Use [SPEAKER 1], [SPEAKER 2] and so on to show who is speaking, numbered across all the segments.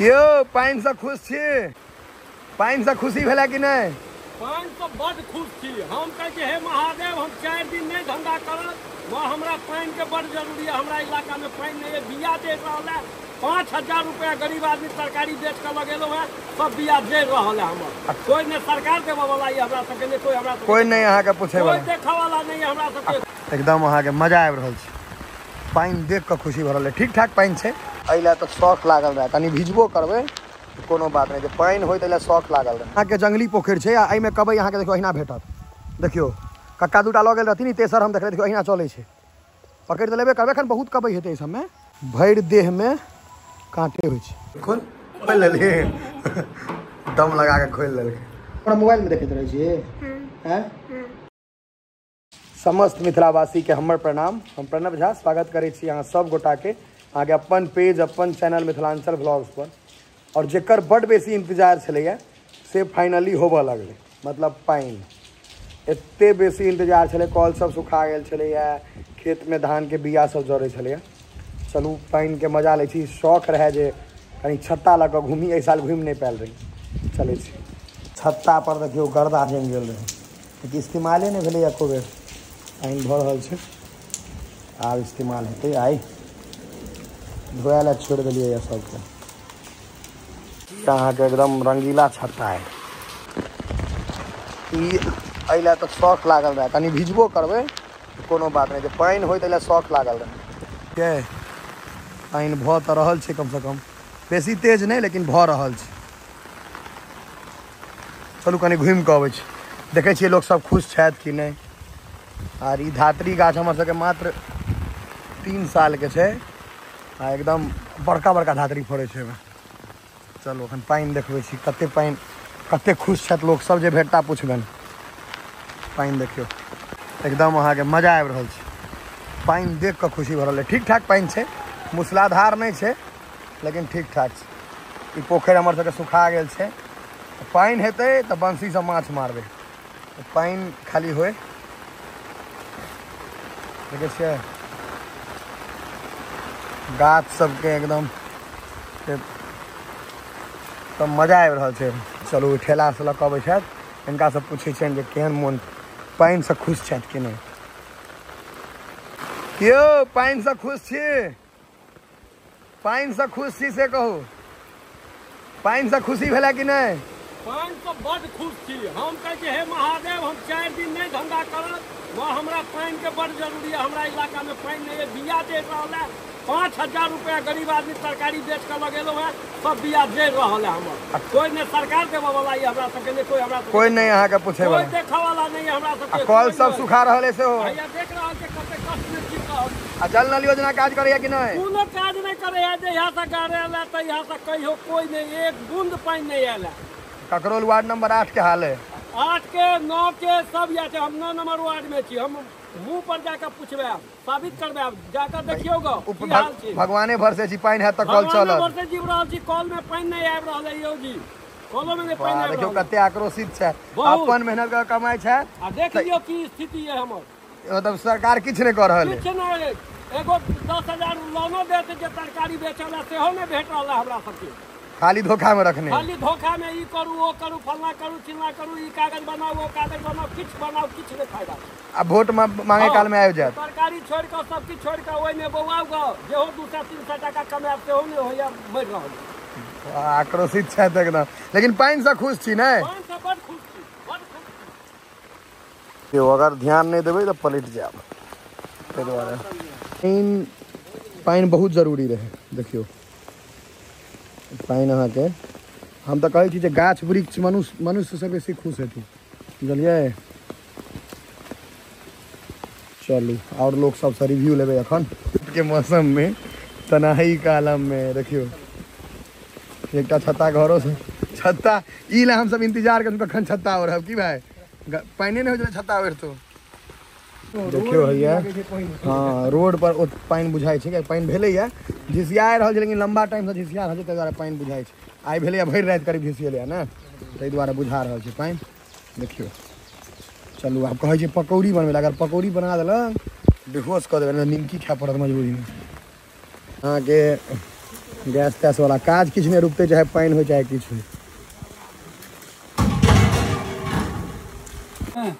[SPEAKER 1] क्यों पाइन से खुश छी? पाइन से खुशी भेला कि नहीं?
[SPEAKER 2] पाइन से बड़ खुश छी। हम कहे हे महादेव हम 4 दिन नहीं धंधा करब, वहाँ हमरा पाइन के बड़ जरूरी है। हमरा इलाका में पाइन नहीं है। बिया दे रहा है 5000 रुपया गरीब आदमी तरकारी बेच कर लगेलो है, सब बिया दे रहा है। हमर कोई ने सरकार देवे वाला है हमरा सबके नहीं, कोई हमरा
[SPEAKER 1] कोई नहीं अहाँ के पूछे
[SPEAKER 2] कोई
[SPEAKER 1] वाला,
[SPEAKER 2] देखा वाला नहीं है हमरा सबके।
[SPEAKER 1] एकदम अहाँ के मजा आबि रहल छै। पाइन देख के खुशी भरल है। ठीक ठाक पाइन छै, एहिला तो शौक लागल रहे। कनी भिजबो करबे कोनो बात नहीं, पाइन होय तो शौक लागल रहे। अहाँ के जंगली पोखरि छै आ एहिमे कबै अहाँ के देखियो अहिना भेटत। देखियो कक्का दूटा लऽ गेल रहथिन, तेसर हम देख रहे देखियो अहिना चलै छै। पकड़ि तऽ लेबे करबै, एखन बहुत कबै हेतै एहि सबमे। भरि देह में कांटे होइ छै। खोल लेलिए दम लगा के खोल लेलकै। हमरा मोबाइल में देखैत रहै छियै हैं। समस्त मिथिलावासी के हमर प्रणाम। हम प्रणव झा स्वागत करै छी अहाँ सब गोटा के आगे अपन पेज अपन चैनल मिथिलांचल ब्लॉग्स पर। और जेकर बड़ बेसी इंतजार छलैया से फाइनली होबऽ लगलै। मतलब पाइन एते बेसी इंतजार छलै, कल सब सुखा गेल छलैया, खेत में धान के बिया सब जड़ै छलैया। चलू पाइन के मजा लै छी। शौक रहे जे कहीं छत्ता लऽ कऽ घूमी, एहि साल घूमि नहीं पायल रही। चलै छी छत्ता पर, देखियो गर्दा जमि गेल रहे, लेकिन इस्तेमाले नहीं भेलै एको बेर। पाइन भऽ रहल छै, आब इस्तेमाल हेतै। आइ धोया ला छोड़ दिलियै यऽ सबके। अहाँ के एकदम रंगीला छत्ता है। एहिला तो शौक लागल रहे। कनी भिजबो करबै कोनो बात नहीं, पाइन होय तो शौक लागल रहे। के पाइन भऽ तऽ रहल छै, कम से कम बेसी तेज नहीं लेकिन भऽ रहल छै। चलू कनी घुमि कऽ अबै छी, देखै छियै लोक सब खुश छथि कि नहीं। आर ई धातरी गाछ हमर सबके मात्र 3 साल के छै आ एकदम बड़का बड़का धातरी फड़ै छै एहिमे। चलू एखन पाइन देखबै छी, कते पाइन, कते खुश छथि लोक सब जे भेटता पुछबनि। पाइन देखियो एकदम अहाँ के मजा आबि रहल छै। पाइन देख के खुशी भरल है। ठीक ठाक पाइन छै, मूसलाधार नहीं छै लेकिन ठीक ठाक छै। ई पोखरि हमर सबके सुखा गेल छै। पाइन हेतै तऽ बंसी से माछ मारबै। पाइन खाली होय देखै छियै गाछ सबके एकदम तऽ मजा आबि रहल छै। चलू ठेला से लऽ कऽ अबै छथि, हिनका से पूछै छियनि जे केहन मोन, पाइन से खुश छथि कि नहीं। क्यों पाइन से खुश छी? पाइन से खुश छी से कहू। पाइन से खुशी भेला कि नहीं?
[SPEAKER 2] पाइन से बड़ खुश छी। हम कहे हे महादेव हम 4 दिन नहीं धंधा करब, वहाँ हमरा पाइन के बड़ जरूरी है। हमरा इलाका में पाइन नहीं है। बिया दे रहा है 5000 रुपया गरीब आदमी तरकारी बेच कर लगेलो है, सब बिया दे रहा है। हमर कोई ने सरकार देवे वाला है हमरा सबके नहीं, कोई हमरा
[SPEAKER 1] कोई नहीं अहाँ के पूछे
[SPEAKER 2] कोई
[SPEAKER 1] वाला,
[SPEAKER 2] देखा वाला नहीं है हमरा सबके।
[SPEAKER 1] कल सब सुखा रहल है से हो।
[SPEAKER 2] भैया देख रहल छै कते कष्ट में छी।
[SPEAKER 1] आ जल नल योजना काज करैया कि नहीं?
[SPEAKER 2] कोनो काज नहीं करे है। जे यहाँ से गाड़े आला तो यहाँ से कहियो कोई नहीं, एक बूंद पानी नहीं आला।
[SPEAKER 1] ककरोल वार्ड नंबर 8 के हाल है।
[SPEAKER 2] 8 के 9 के सब यहाँ से। हम 9 नंबर वार्ड में छी। हम मुँह पर जाकर पूछबे, साबित करबे, जाकर देखियो
[SPEAKER 1] भगवाने भर से पाइन है तो कल चलत।
[SPEAKER 2] भर से जीव रहल छी, कल में पानी नहीं आबि रहल है यो जी। कलो में पानी आबि रहल।
[SPEAKER 1] देखियो कते आक्रोशित छै, अपन मेहनत के कमाई छै।
[SPEAKER 2] आ देख लियो की स्थिति है हमर।
[SPEAKER 1] मतलब सरकार किछ नहीं कर रहल है।
[SPEAKER 2] किछ नहीं, एगो 10,000 लोनो देते जे तरकारी बेचल है सेहो नहीं भेट रहल है हमरा सबके।
[SPEAKER 1] खाली धोखा में रखने,
[SPEAKER 2] खाली धोखा में ई करू वो करू, फलना करू चिल्ला करू, ई कागज बनाओ वो कागज बनाओ, किछ बनाओ किछ नहीं फायदा।
[SPEAKER 1] अब वोट मांगे काल में आबि जात।
[SPEAKER 2] तरकारी छोड़ के सब किछ छोड़ के ओइ में बौआउ गो, जेहो 200-300 टका कमाब सेहो नहीं होइया, मर रहल।
[SPEAKER 1] आक्रोशित छै एकदम, लेकिन पाइन से खुश छी नहीं?
[SPEAKER 2] पाइन से बड़ खुश छी, बड़ खुश।
[SPEAKER 1] यो अगर ध्यान नहीं देबै तो पलट जाब। ताहि दुआरे पाइन बहुत जरूरी रहे। देखियो पाइन अहाँ के हम तो कहै छी जे गाछ वृक्ष मनुष्य से बेसी खुश हेतै, बुझलियै। चलू और लोग सब से रिव्यू लेबै अखन के मौसम में, तनाही कालम में। देखियो एकटा छत्ता घरों से, छत्ता ई ला हम सब इंतजार कर कखन छत्ता हो रहब की भाई, पाइने नहीं हो छत्ता ओढ़ तो। देखियो भैया हाँ रोड पर पाइन बुझाई छै, पाइन भेलैया झिसिया रहल छै, लेकिन लंबा टाइम से झिसिया रहल छै, ताहि दुआरे पाइन बुझाई छै। आई भेलैया भरि राति करीब झिसिएलैया ने, ताहि दुआरे बुझा रहल छै पाइन। देखियो चलू आब कहै छै पकौड़ी बनबै, अगर पकौड़ी बना देलक बेहोश कऽ देबै, निमकी खाय पड़त मजबूरी में। अहाँके गैस तैस वाला काज किछु नहीं रुकते, चाहे पानी हो चाहे किछु।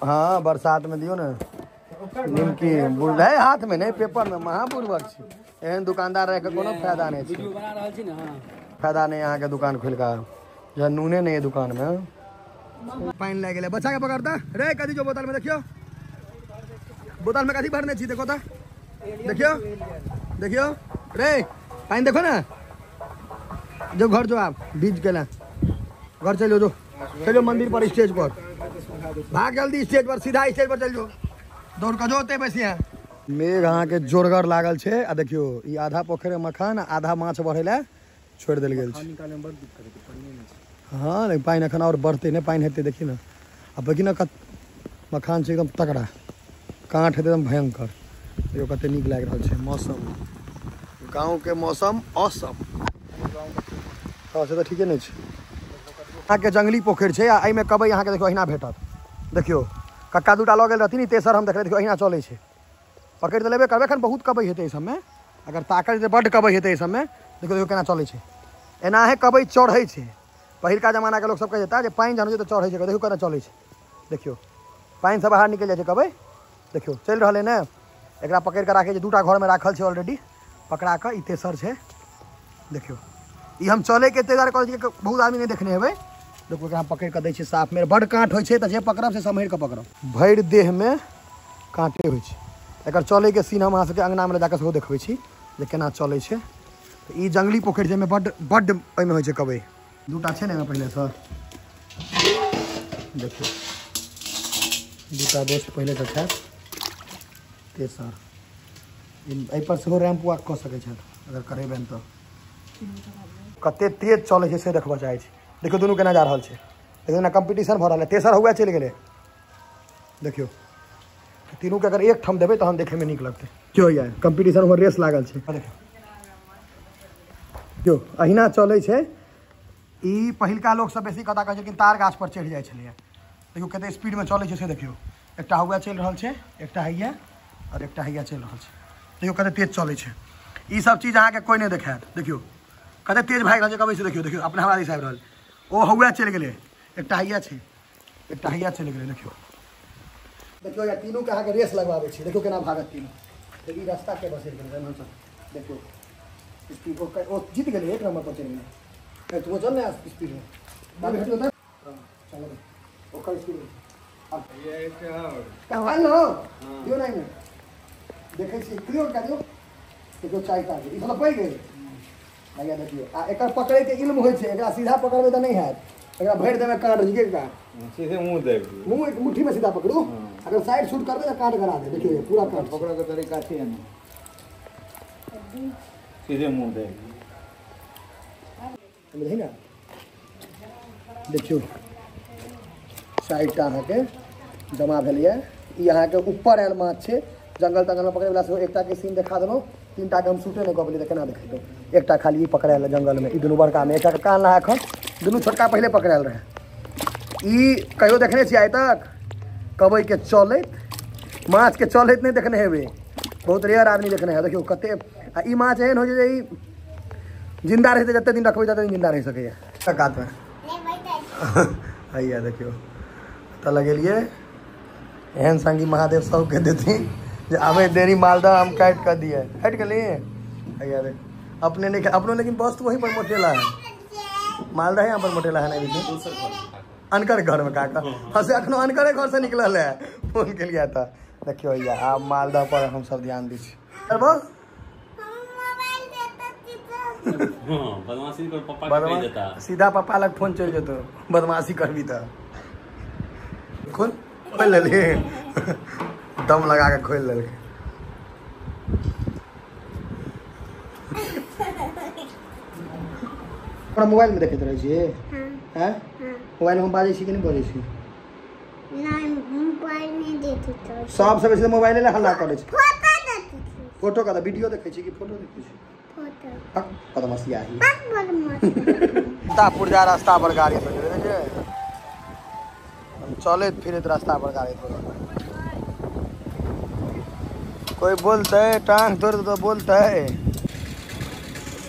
[SPEAKER 1] हाँ बरसात में दियो ना निमकी है हाथ में नहीं पेपर में, महापूर्वक एहन दुकानदार रह के कोनो फायदा नहीं छै। फायदा नहीं यहाँ के दुकान खोल का जहाँ नूने नहीं है दुकान में। पानी लग गया बच्चा के पकड़ता रे कदी जो बोतल में देखियो, बोतल में कथी भरने छी देखो तो देखियो देखियो रे पानी देखो ना। जो घर जो आप बीज के ला घर चलो जो चलो मंदिर पर स्टेज पर भाग जल्दी स्टेज पर सीधा स्टेज पर चल जो दौड़ के जोते बैसी है। मेघ अहाँ के जोरगर लागल छे आ देखियो ई आधा पोखरे मखान आधा माछ बढ़े ला छोड़ देल गेल छै। हाँ नहीं पानी अखन और बढ़ते नहीं पानी हेते देखी ना अब देखी ना मखान से एकदम तगड़ा कांठ एकदम भयंकर। देखियो कते नीक लाग रहल छै मौसम, गाँव के मौसम औसम। हाँ से तो ठीके नहीं छै। यहाँ के जंगली पोखर छै आ एहिमे कबै अहाँके देखियो अहिना भेटत। देखियो कक्का दूटा लऽ गेल रहथिन तेसर हम देखले देखियो अहिना चलै छै। पकड़ि तऽ लेबे करबै, एखन बहुत कबै हेतै एहि सबमे, अगर ताकत जे बड्ड कबै हेतै एहि सबमे। देखियो देखियो केना चलै छै, एनाहे कबै चढ़ै छै। पहिलका जमाना के लोग सब कह देता जे पानि जहन तऽ चढ़ै छै, देखियो केना चलै छै। देखियो पानि से बाहर निकलि जाइ छै कबै, देखियो चलि रहल है ने। एकरा पकड़ि कऽ राखै छै, दूटा घर में राखल छै ऑलरेडी पकड़ा कऽ। ई तेसर छै देखियो। ई हम चले के एते करै छी बहुत आदमी नहीं देखने हेबै। देखो एकरा पकड़ि कऽ दै छै साफ में, बड्ड काँट होइ छै तऽ जे पकड़ब से सम्हरि कऽ पकड़ब। भरि देह में काँटे होइ छै। एकर चले के सीन हम अहाँ सबके अंगना में जाकऽ सेहो देखबै छी जे केना चलै छै। ई जंगली पोखरि छै, बड्ड बड्ड एहिमे होइ छै कबै। दूटा छै ने पहले से देखियो दूटा दोस्त पहले से छै तेसर। एहि पर सेहो रैम्प वॉक कऽ सकै छथि अगर करेबनि तऽ। कते तेज चलै छै से देखबऽ चाहै छी। देखियो दुनू केना जा रहल छै, देखियो ना कंपटीशन भऽ रहल है। तेसर हुआ चलि गेलै देखियो। तीनू के अगर एक ठाम देबै तहन देखे में नीक लगतै। क्यों यार कंपटीशन में रेस लागल छै। देखियो अहिना चलै छै। ई पहिलका लोग सब बेसी कथा कहै छै लेकिन तार गाछ पर चढ़ि जाइ छलै। देखियो कते स्पीड में चलै छै से देखियो। एकटा हुआ चलि रहल छै, एकटा हैया और एकटा हैया चलि रहल छै। देखियो कते तेज चलै छै। ई सब चीज अहाँके कोई नहीं देखायत। देखियो कते तेज भागि रहल छै कबै से। देखियो देखियो अपने हमरा दिस आबि रहल ओ हुआ चलि गेलै, एकटा हैया छै, एकटा हैया चलि गेलै। देखियो देखियो या तीनों के अहाँके रेस लगवाबै छै। देखियो केना भागत तीनों। देखिए रास्ता के बसैल गेलै देखियो स्पीड ओ जीत गेलै, एक नंबर पर चलि गेलै। तू चल ना स्पीड में बाबू हटियो त चलो ओकर स्पीड में ये क्या कहां लो दियो नहीं में देखै छी क्लियर कर दियो। देखियो चाय का ई सब पै गेल भैया। देखियो आ एकर पकड़े के इल्म होइ छै, एकरा सीधा पकड़बै त नहीं हैत। एकरा भरि देमे काट झिके का सीधे मुंह दे, मुंह एक मुट्ठी में सीधा पकड़ू। अगर साइड शूट करबै त काट करा दे। देखियो पूरा काट पकड़े के तरीका छै ना, सीधे मुंह दे समझै ना। देखियो साइडटा अहाँके जमा भेलैए। ई अहाँके ऊपर आयल माछ छै, जंगल तंगल में पकड़े वाला सेहो। एकटा के सीन देखा देलहुँ, तीनटा के हम शूटे नहीं कऽ पेलियै तऽ केना देखेतौ। एकटा खाली ई पकड़ायल जंगल में, ई दुनू बड़का में। एकटा के कान लगा एखन, दुनू छोटका पहले पकड़ायल रहे। ई कहियो देखने छियै आइ तक कबै के चलैत, माछ के चलैत नहीं देखने हेबै, बहुत रेयर आदमी देखने है। देखियो कते आ ई माछ एहन होइ छै जे ई जिंदा रहते जते दिन रखबै तते दिन जिंदा रह सकैए। कात में हैया देखियो तऽ लगेलिए एहन संगी महादेव सबके देथिन जे आबे देरी मालदह हम काट कर दिए। हट गेली हैया देख अपने नहीं अपनों, लेकिन बस तो वहीं पर मोटेला है। मालदह यहाँ पर मोटेला है ना अनकर घर में काका। हाँ से अखनो अनकरे घर से निकल है, फोन के लिया था। देखियो भैया आप मालदह पर हम सब ध्यान दी सीधा पापा लग फोन चल जेतो। बदमाशी करबी तो खोल खोल ले दम लगा के खोल ले। मोबाइल में देखते रहे छिए हैं? मोबाइल में बाजे छी कि नहीं बाजे छी? नहीं मोबाइल नहीं देखते। सब से बेसी मोबाइल ले हल्ला करे छी। फोटो का वीडियो देखे छी कि फोटो देखे छी? फोटो बदमाशी आई तापुर जा रास्ता पर गाड़ी से चले फिरत रास्ता पर गाड़ी कोई बोलते टांग तोड़ तो बोलते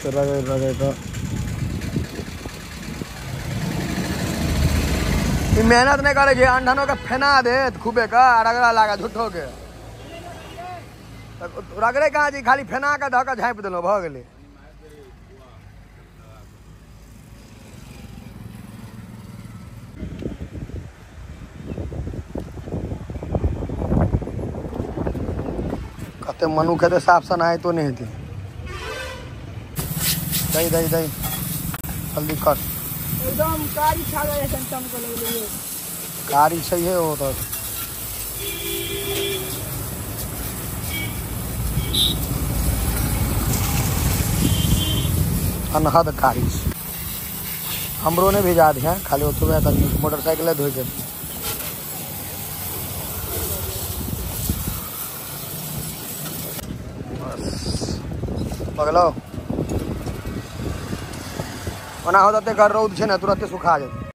[SPEAKER 1] से रगड़ रगड़ कर मेहनत नहीं करे अंधनों के फेना दे खूबे का रगड़ा लागा झूठो के रगड़े कहाँ जी खाली फेना के धक्का झाँपि दिलो भ गेलै कते मनु खेते साफ सनाई तो नहीं थी दही दही दही जल्दी कर
[SPEAKER 3] एकदम कारी खा गए संतम को लग रही है
[SPEAKER 1] कारी सही है वो तो अनहद कारी हमरो ने भेजा दिया खाली उतवे तक मोटरसाइकिल धोई के पगलो ओना होते घर रौद छे ना तुरंत सुखा जाए।